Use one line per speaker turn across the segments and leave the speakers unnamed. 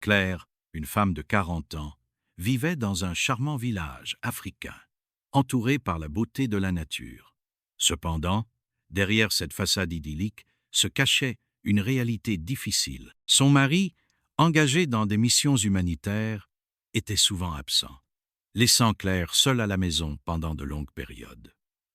Claire, une femme de 40 ans, vivait dans un charmant village africain, entourée par la beauté de la nature. Cependant, derrière cette façade idyllique se cachait une réalité difficile. Son mari, engagé dans des missions humanitaires, était souvent absent, laissant Claire seule à la maison pendant de longues périodes.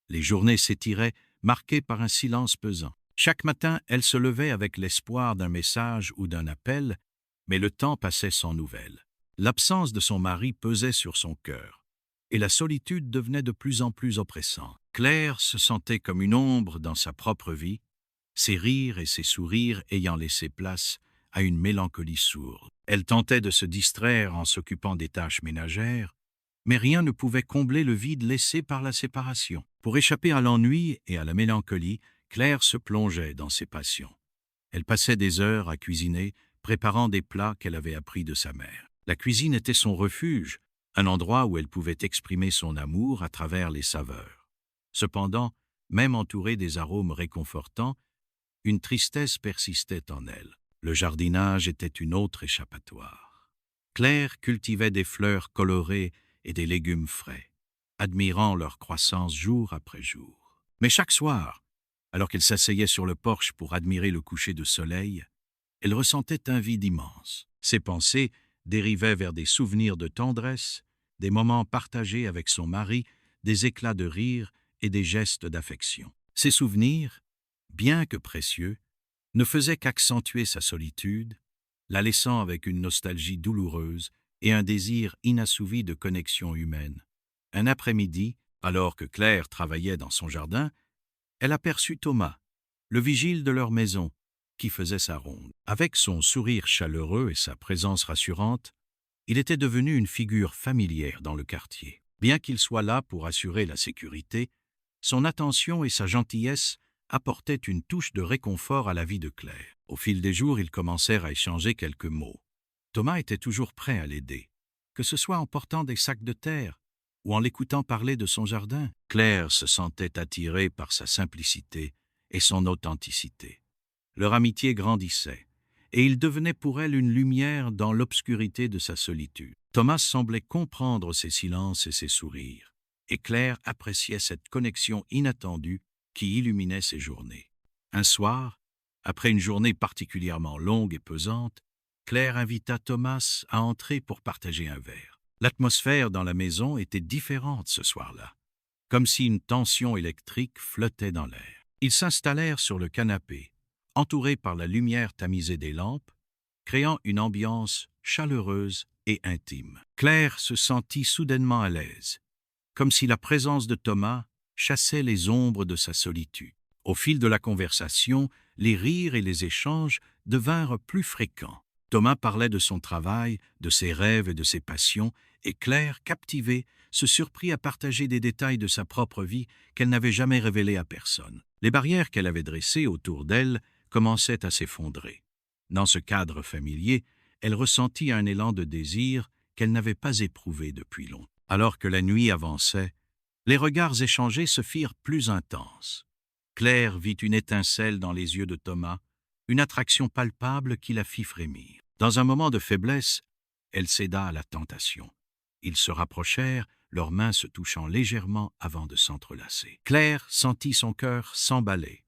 Les journées s'étiraient, marquées par un silence pesant. Chaque matin, elle se levait avec l'espoir d'un message ou d'un appel, mais le temps passait sans nouvelles. L'absence de son mari pesait sur son cœur, et la solitude devenait de plus en plus oppressante. Claire se sentait comme une ombre dans sa propre vie, ses rires et ses sourires ayant laissé place à une mélancolie sourde. Elle tentait de se distraire en s'occupant des tâches ménagères, mais rien ne pouvait combler le vide laissé par la séparation. Pour échapper à l'ennui et à la mélancolie, Claire se plongeait dans ses passions. Elle passait des heures à cuisiner, préparant des plats qu'elle avait appris de sa mère. La cuisine était son refuge, un endroit où elle pouvait exprimer son amour à travers les saveurs. Cependant, même entourée des arômes réconfortants, une tristesse persistait en elle. Le jardinage était une autre échappatoire. Claire cultivait des fleurs colorées et des légumes frais, admirant leur croissance jour après jour. Mais chaque soir, alors qu'elle s'asseyait sur le porche pour admirer le coucher de soleil, elle ressentait un vide immense. Ses pensées dérivaient vers des souvenirs de tendresse, des moments partagés avec son mari, des éclats de rire et des gestes d'affection. Ces souvenirs, bien que précieux, ne faisaient qu'accentuer sa solitude, la laissant avec une nostalgie douloureuse et un désir inassouvi de connexion humaine. Un après-midi, alors que Claire travaillait dans son jardin, elle aperçut Thomas, le vigile de leur maison, qui faisait sa ronde. Avec son sourire chaleureux et sa présence rassurante, il était devenu une figure familière dans le quartier. Bien qu'il soit là pour assurer la sécurité, son attention et sa gentillesse apportaient une touche de réconfort à la vie de Claire. Au fil des jours, ils commencèrent à échanger quelques mots. Thomas était toujours prêt à l'aider, que ce soit en portant des sacs de terre ou en l'écoutant parler de son jardin. Claire se sentait attirée par sa simplicité et son authenticité. Leur amitié grandissait, et il devenait pour elle une lumière dans l'obscurité de sa solitude. Thomas semblait comprendre ses silences et ses sourires, et Claire appréciait cette connexion inattendue qui illuminait ses journées. Un soir, après une journée particulièrement longue et pesante, Claire invita Thomas à entrer pour partager un verre. L'atmosphère dans la maison était différente ce soir-là, comme si une tension électrique flottait dans l'air. Ils s'installèrent sur le canapé, entourés par la lumière tamisée des lampes, créant une ambiance chaleureuse et intime. Claire se sentit soudainement à l'aise, comme si la présence de Thomas chassait les ombres de sa solitude. Au fil de la conversation, les rires et les échanges devinrent plus fréquents. Thomas parlait de son travail, de ses rêves et de ses passions, et Claire, captivée, se surprit à partager des détails de sa propre vie qu'elle n'avait jamais révélés à personne. Les barrières qu'elle avait dressées autour d'elle commençaient à s'effondrer. Dans ce cadre familier, elle ressentit un élan de désir qu'elle n'avait pas éprouvé depuis longtemps. Alors que la nuit avançait, les regards échangés se firent plus intenses. Claire vit une étincelle dans les yeux de Thomas, une attraction palpable qui la fit frémir. Dans un moment de faiblesse, elle céda à la tentation. Ils se rapprochèrent, leurs mains se touchant légèrement avant de s'entrelacer. Claire sentit son cœur s'emballer,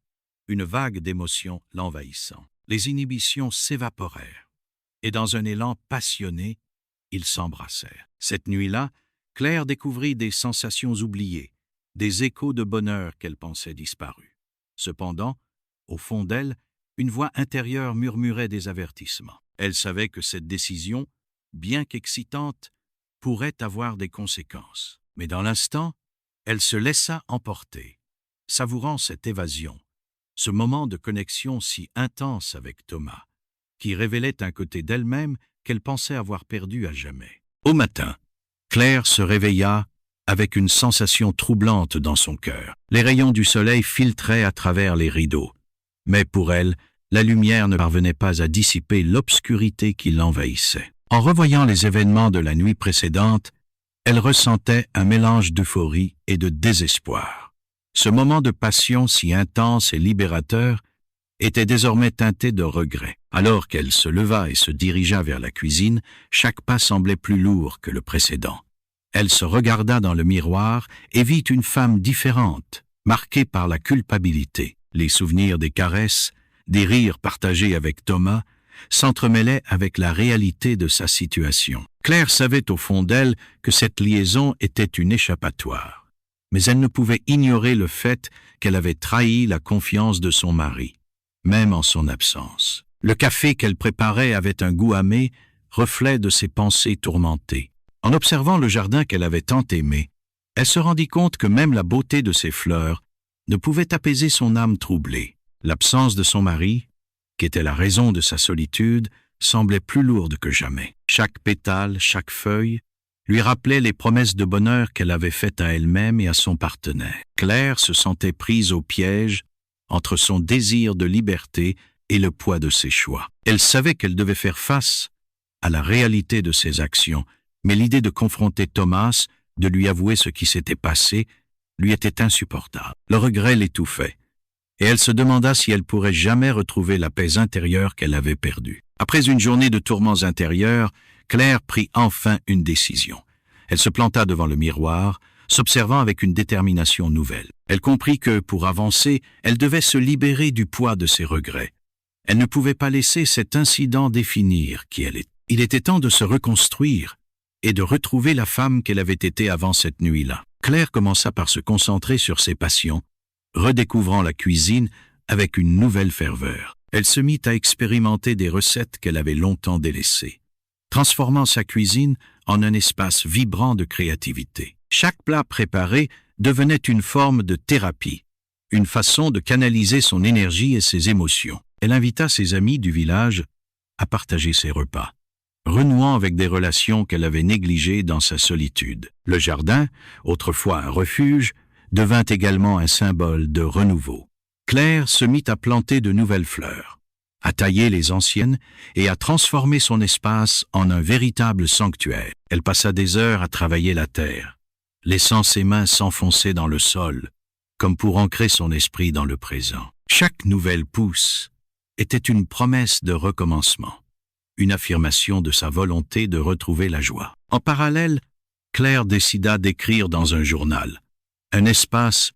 une vague d'émotions l'envahissant. Les inhibitions s'évaporèrent, et dans un élan passionné, ils s'embrassèrent. Cette nuit-là, Claire découvrit des sensations oubliées, des échos de bonheur qu'elle pensait disparus. Cependant, au fond d'elle, une voix intérieure murmurait des avertissements. Elle savait que cette décision, bien qu'excitante, pourrait avoir des conséquences. Mais dans l'instant, elle se laissa emporter, savourant cette évasion, ce moment de connexion si intense avec Thomas, qui révélait un côté d'elle-même qu'elle pensait avoir perdu à jamais. Au matin, Claire se réveilla avec une sensation troublante dans son cœur. Les rayons du soleil filtraient à travers les rideaux, mais pour elle, la lumière ne parvenait pas à dissiper l'obscurité qui l'envahissait. En revoyant les événements de la nuit précédente, elle ressentait un mélange d'euphorie et de désespoir. Ce moment de passion si intense et libérateur était désormais teintée de regret. Alors qu'elle se leva et se dirigea vers la cuisine, chaque pas semblait plus lourd que le précédent. Elle se regarda dans le miroir et vit une femme différente, marquée par la culpabilité. Les souvenirs des caresses, des rires partagés avec Thomas, s'entremêlaient avec la réalité de sa situation. Claire savait au fond d'elle que cette liaison était une échappatoire, mais elle ne pouvait ignorer le fait qu'elle avait trahi la confiance de son mari, même en son absence. Le café qu'elle préparait avait un goût amer, reflet de ses pensées tourmentées. En observant le jardin qu'elle avait tant aimé, elle se rendit compte que même la beauté de ses fleurs ne pouvait apaiser son âme troublée. L'absence de son mari, qui était la raison de sa solitude, semblait plus lourde que jamais. Chaque pétale, chaque feuille, lui rappelait les promesses de bonheur qu'elle avait faites à elle-même et à son partenaire. Claire se sentait prise au piège entre son désir de liberté et le poids de ses choix. Elle savait qu'elle devait faire face à la réalité de ses actions, mais l'idée de confronter Thomas, de lui avouer ce qui s'était passé, lui était insupportable. Le regret l'étouffait, et elle se demanda si elle pourrait jamais retrouver la paix intérieure qu'elle avait perdue. Après une journée de tourments intérieurs, Claire prit enfin une décision. Elle se planta devant le miroir, s'observant avec une détermination nouvelle. Elle comprit que, pour avancer, elle devait se libérer du poids de ses regrets. Elle ne pouvait pas laisser cet incident définir qui elle était. Il était temps de se reconstruire et de retrouver la femme qu'elle avait été avant cette nuit-là. Claire commença par se concentrer sur ses passions, redécouvrant la cuisine avec une nouvelle ferveur. Elle se mit à expérimenter des recettes qu'elle avait longtemps délaissées, transformant sa cuisine en un espace vibrant de créativité. Chaque plat préparé devenait une forme de thérapie, une façon de canaliser son énergie et ses émotions. Elle invita ses amis du village à partager ses repas, renouant avec des relations qu'elle avait négligées dans sa solitude. Le jardin, autrefois un refuge, devint également un symbole de renouveau. Claire se mit à planter de nouvelles fleurs, à tailler les anciennes et à transformer son espace en un véritable sanctuaire. Elle passa des heures à travailler la terre, laissant ses mains s'enfoncer dans le sol, comme pour ancrer son esprit dans le présent. Chaque nouvelle pousse était une promesse de recommencement, une affirmation de sa volonté de retrouver la joie. En parallèle, Claire décida d'écrire dans un journal, un espace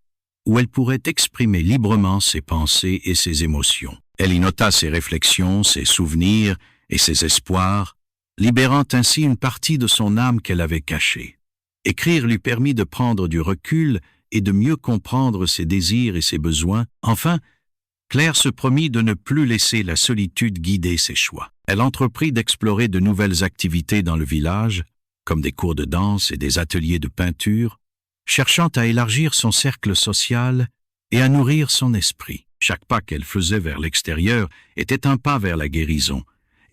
où elle pourrait exprimer librement ses pensées et ses émotions. Elle y nota ses réflexions, ses souvenirs et ses espoirs, libérant ainsi une partie de son âme qu'elle avait cachée. Écrire lui permit de prendre du recul et de mieux comprendre ses désirs et ses besoins. Enfin, Claire se promit de ne plus laisser la solitude guider ses choix. Elle entreprit d'explorer de nouvelles activités dans le village, comme des cours de danse et des ateliers de peinture, cherchant à élargir son cercle social et à nourrir son esprit. Chaque pas qu'elle faisait vers l'extérieur était un pas vers la guérison,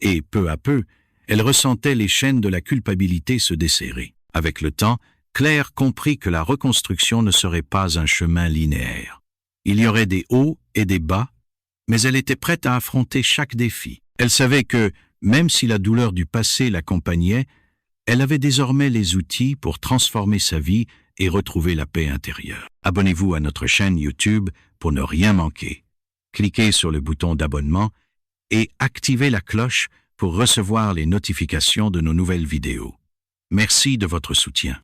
et peu à peu, elle ressentait les chaînes de la culpabilité se desserrer. Avec le temps, Claire comprit que la reconstruction ne serait pas un chemin linéaire. Il y aurait des hauts et des bas, mais elle était prête à affronter chaque défi. Elle savait que, même si la douleur du passé l'accompagnait, elle avait désormais les outils pour transformer sa vie et retrouver la paix intérieure. Abonnez-vous à notre chaîne YouTube pour ne rien manquer. Cliquez sur le bouton d'abonnement et activez la cloche pour recevoir les notifications de nos nouvelles vidéos. Merci de votre soutien.